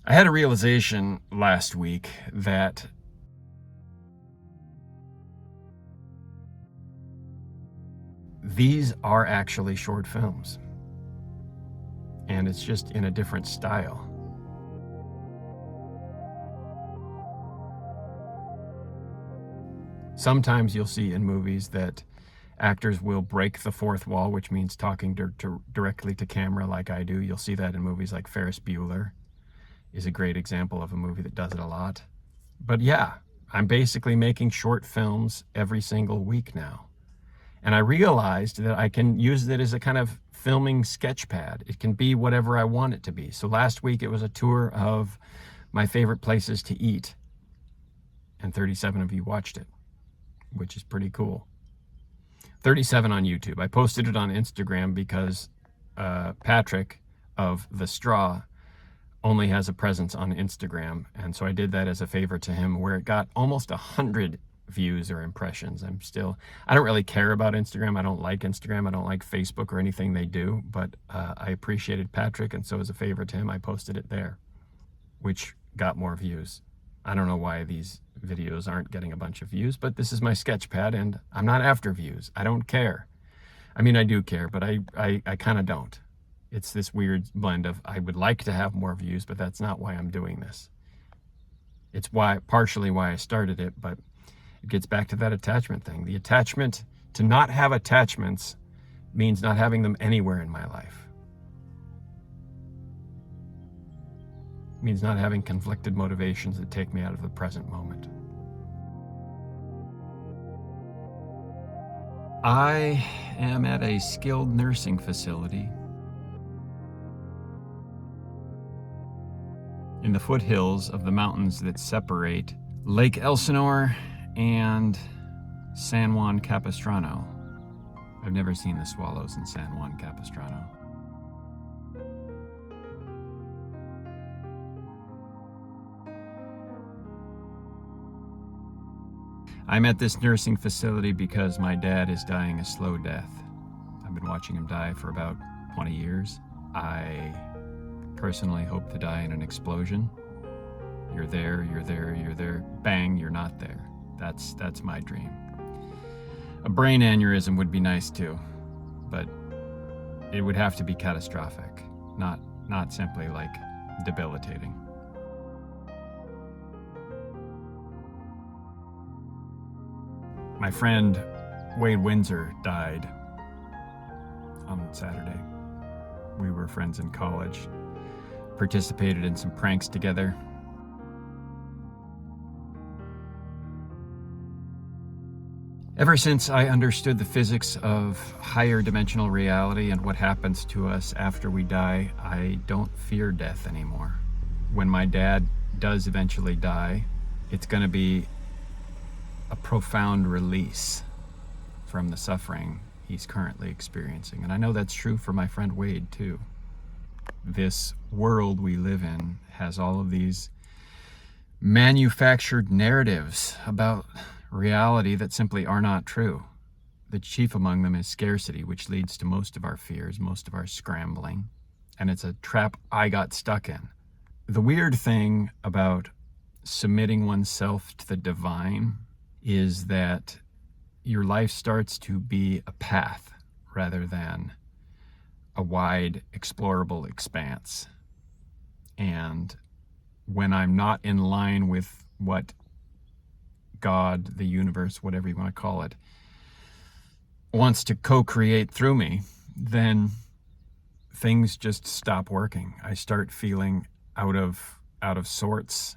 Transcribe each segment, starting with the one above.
I had a realization last week that these are actually short films, and it's just in a different style. Sometimes you'll see in movies that actors will break the fourth wall, which means talking directly to camera like I do. You'll see that in movies like Ferris Bueller is a great example of a movie that does it a lot. But yeah, I'm basically making short films every single week now. And I realized that I can use it as a kind of filming sketch pad. It can be whatever I want it to be. So last week it was a tour of my favorite places to eat. And 37 of you watched it, which is pretty cool. 37 on YouTube. I posted it on Instagram because Patrick of The Straw only has a presence on Instagram. And so I did that as a favor to him, where it got almost 100 views or impressions. I don't really care about Instagram. I don't like Instagram. I don't like Facebook or anything they do, but I appreciated Patrick. And so as a favor to him, I posted it there, which got more views. I don't know why these videos aren't getting a bunch of views, but this is my sketch pad and I'm not after views. I don't care. I mean, I do care, but I kind of don't. It's this weird blend of I would like to have more views, but that's not why I'm doing this. It's partially why I started it, but it gets back to that attachment thing. The attachment, to not have attachments means not having them anywhere in my life. It means not having conflicted motivations that take me out of the present moment. I am at a skilled nursing facility in the foothills of the mountains that separate Lake Elsinore and San Juan Capistrano. I've never seen the swallows in San Juan Capistrano. I'm at this nursing facility because my dad is dying a slow death. I've been watching him die for about 20 years. I personally hope to die in an explosion. You're there, you're there, you're there, bang, you're not there. That's my dream. A brain aneurysm would be nice too, but it would have to be catastrophic, not simply like debilitating. My friend Wade Windsor died on Saturday. We were friends in college, participated in some pranks together. Ever since I understood the physics of higher dimensional reality and what happens to us after we die, I don't fear death anymore. When my dad does eventually die, it's going to be a profound release from the suffering he's currently experiencing. And I know that's true for my friend Wade too. This world we live in has all of these manufactured narratives about reality that simply are not true. The chief among them is scarcity, which leads to most of our fears, most of our scrambling. And it's a trap I got stuck in. The weird thing about submitting oneself to the divine is that your life starts to be a path rather than a wide, explorable expanse. And when I'm not in line with what God, the universe, whatever you want to call it, wants to co-create through me, then things just stop working. I start feeling out of sorts,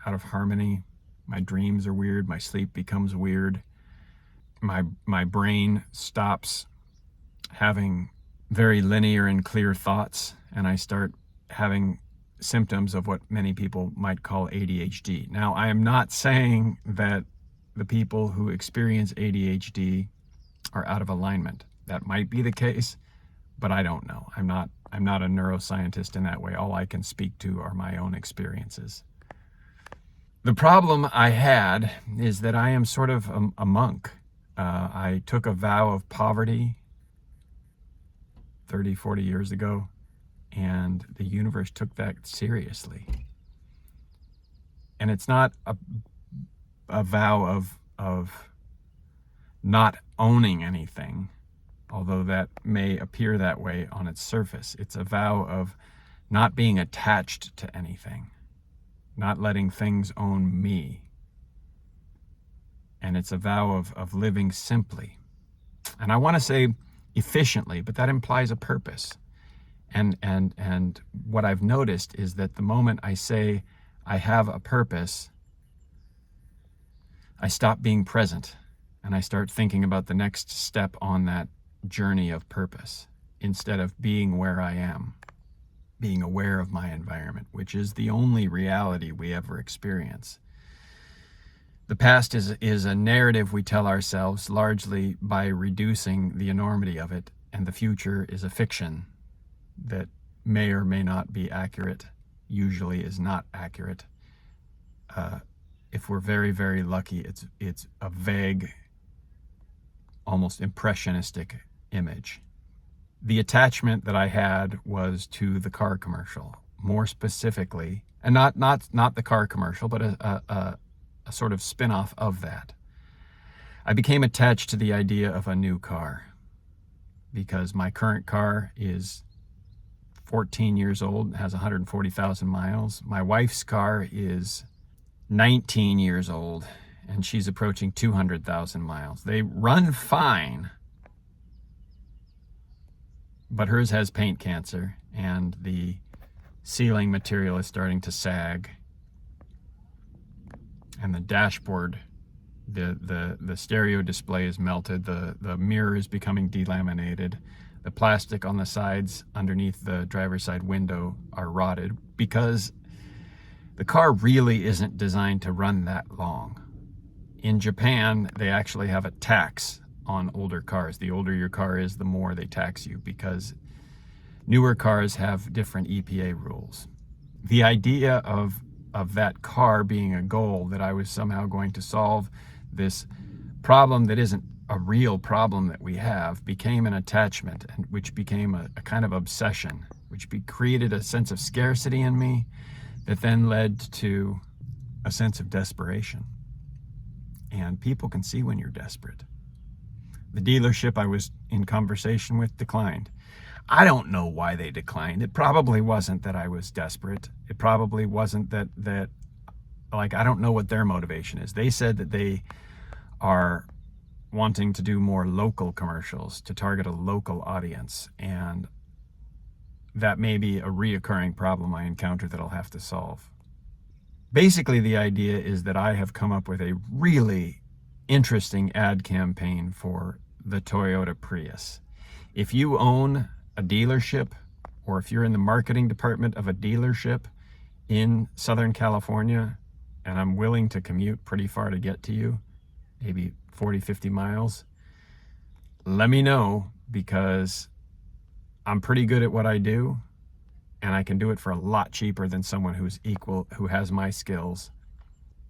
out of harmony. My dreams are weird. My sleep becomes weird. My brain stops having very linear and clear thoughts, and I start having symptoms of what many people might call ADHD. Now, I am not saying that the people who experience ADHD are out of alignment. That might be the case, but I don't know. I'm not a neuroscientist in that way. All I can speak to are my own experiences. The problem I had is that I am sort of a monk. I took a vow of poverty 30, 40 years ago, And the universe took that seriously. And it's not a vow of not owning anything, although that may appear that way on its surface. It's a vow of not being attached to anything, not letting things own me. And it's a vow of living simply. And I want to say efficiently, but that implies a purpose. And what I've noticed is that the moment I say I have a purpose, I stop being present and I start thinking about the next step on that journey of purpose instead of being where I am, being aware of my environment, which is the only reality we ever experience. The past is a narrative we tell ourselves largely by reducing the enormity of it, and the future is a fiction that may or may not be accurate, usually is not accurate. If we're very, very lucky, it's a vague, almost impressionistic image. The attachment that I had was to the car commercial, more specifically, and not the car commercial, but a sort of spin-off of that. I became attached to the idea of a new car because my current car is 14 years old, has 140,000 miles. My wife's car is 19 years old, and she's approaching 200,000 miles. They run fine, but hers has paint cancer, and the sealing material is starting to sag. And the dashboard, the stereo display is melted, the mirror is becoming delaminated, the plastic on the sides underneath the driver's side window are rotted because the car really isn't designed to run that long. In Japan, they actually have a tax on older cars. The older your car is, the more they tax you because newer cars have different EPA rules. The idea of that car being a goal, that I was somehow going to solve this problem that isn't a real problem that we have, became an attachment, and which became a kind of obsession, which created a sense of scarcity in me that then led to a sense of desperation. And people can see when you're desperate. The dealership I was in conversation with declined. I don't know why they declined. It probably wasn't that I was desperate. It probably wasn't that I don't know what their motivation is. They said that they are wanting to do more local commercials to target a local audience. And that may be a reoccurring problem I encounter that I'll have to solve. Basically, the idea is that I have come up with a really interesting ad campaign for the Toyota Prius. If you own a dealership, or if you're in the marketing department of a dealership in Southern California, and I'm willing to commute pretty far to get to you, maybe 40, 50 miles, let me know, because I'm pretty good at what I do, and I can do it for a lot cheaper than someone who has my skills.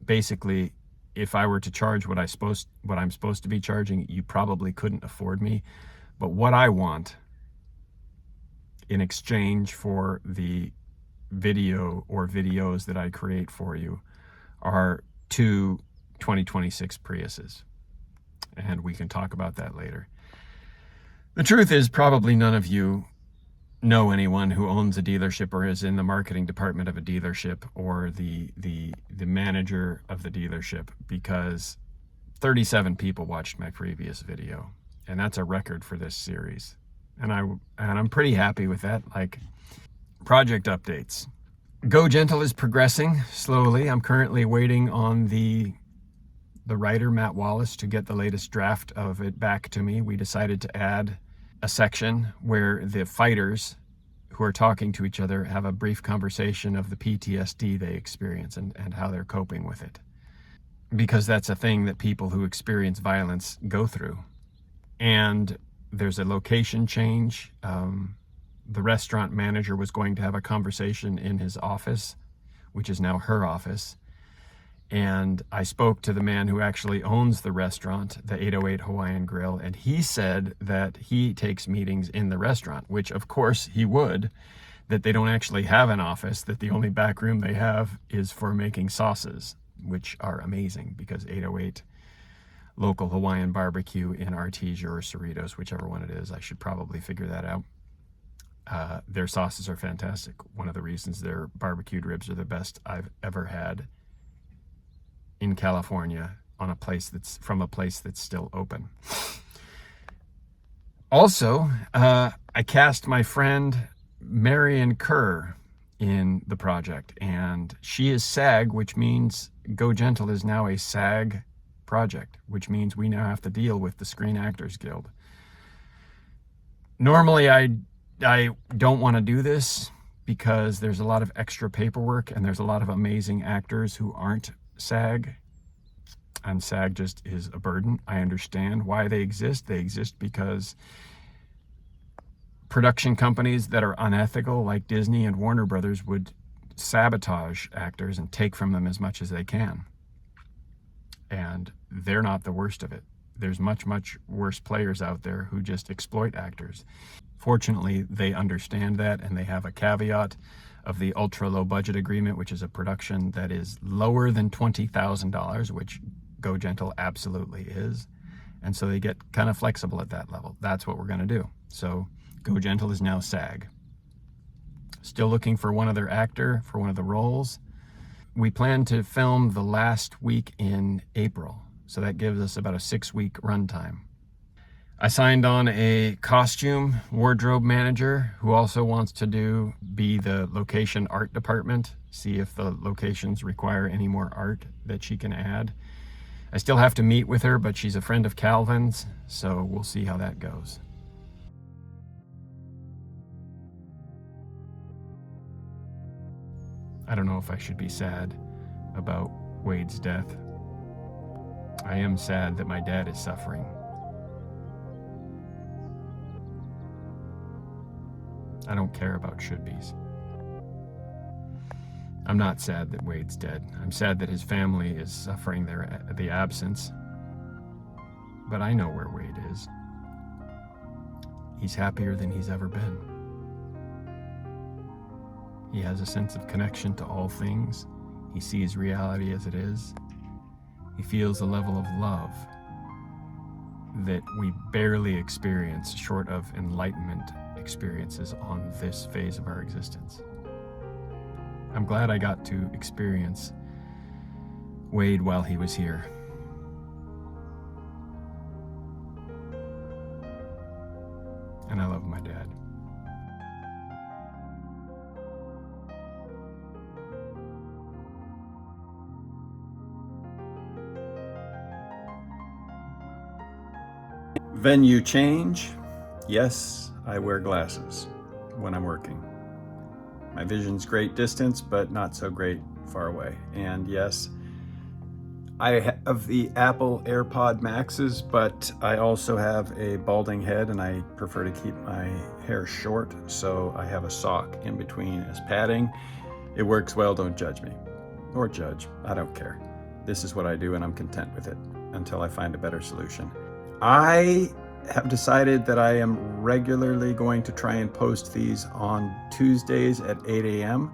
Basically, if I were to charge what I'm supposed to be charging, you probably couldn't afford me. But what I want in exchange for the video or videos that I create for you are 2 2026 Priuses. And we can talk about that later. The truth is, probably none of you know anyone who owns a dealership or is in the marketing department of a dealership or the manager of the dealership, because 37 people watched my previous video, and that's a record for this series. And I'm pretty happy with that. Like, project updates. Go Gentle is progressing slowly. I'm currently waiting on the writer, Matt Wallace, to get the latest draft of it back to me. We decided to add a section where the fighters who are talking to each other have a brief conversation of the PTSD they experience and how they're coping with it. Because that's a thing that people who experience violence go through. And there's a location change. The restaurant manager was going to have a conversation in his office, which is now her office. And I spoke to the man who actually owns the restaurant, the 808 Hawaiian Grill, and he said that he takes meetings in the restaurant, which of course he would. that they don't actually have an office, that the only back room they have is for making sauces, which are amazing because 808 local Hawaiian barbecue in Artesia or Cerritos, whichever one it is. I should probably figure that out. Their sauces are fantastic. One of the reasons their barbecued ribs are the best I've ever had in California on a place that's still open. Also, I cast my friend Marion Kerr in the project, and she is SAG, which means Go Gentle is now a SAG project, which means we now have to deal with the Screen Actors Guild. Normally, I don't want to do this because there's a lot of extra paperwork and there's a lot of amazing actors who aren't SAG, and SAG just is a burden. I understand why they exist. They exist because production companies that are unethical, like Disney and Warner Brothers, would sabotage actors and take from them as much as they can. And they're not the worst of it. There's much, much worse players out there who just exploit actors. Fortunately, they understand that, and they have a caveat of the ultra low budget agreement, which is a production that is lower than $20,000, which Go Gentle absolutely is. And so they get kind of flexible at that level. That's what we're going to do. So Go Gentle is now SAG. Still looking for one other actor for one of the roles. We plan to film the last week in April, so that gives us about a 6-week runtime. I signed on a costume wardrobe manager who also wants to be the location art department, see if the locations require any more art that she can add. I still have to meet with her, but she's a friend of Calvin's, so we'll see how that goes. I don't know if I should be sad about Wade's death. I am sad that my dad is suffering. I don't care about should-bes. I'm not sad that Wade's dead. I'm sad that his family is suffering the absence. But I know where Wade is. He's happier than he's ever been. He has a sense of connection to all things. He sees reality as it is. He feels a level of love that we barely experience short of enlightenment experiences on this phase of our existence. I'm glad I got to experience Wade while he was here. And I love my dad. Venue change. Yes, I wear glasses when I'm working. My vision's great distance, but not so great far away. And yes, I have the Apple AirPod Maxes, but I also have a balding head and I prefer to keep my hair short, so I have a sock in between as padding. It works well, don't judge me. Or judge, I don't care. This is what I do and I'm content with it until I find a better solution. I have decided that I am regularly going to try and post these on Tuesdays at 8 a.m.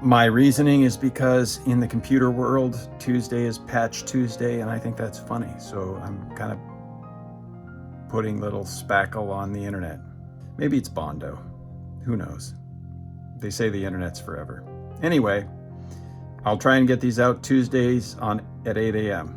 My reasoning is because in the computer world, Tuesday is Patch Tuesday, and I think that's funny. So I'm kind of putting little spackle on the internet. Maybe it's Bondo. Who knows? They say the internet's forever. Anyway, I'll try and get these out Tuesdays at 8 a.m.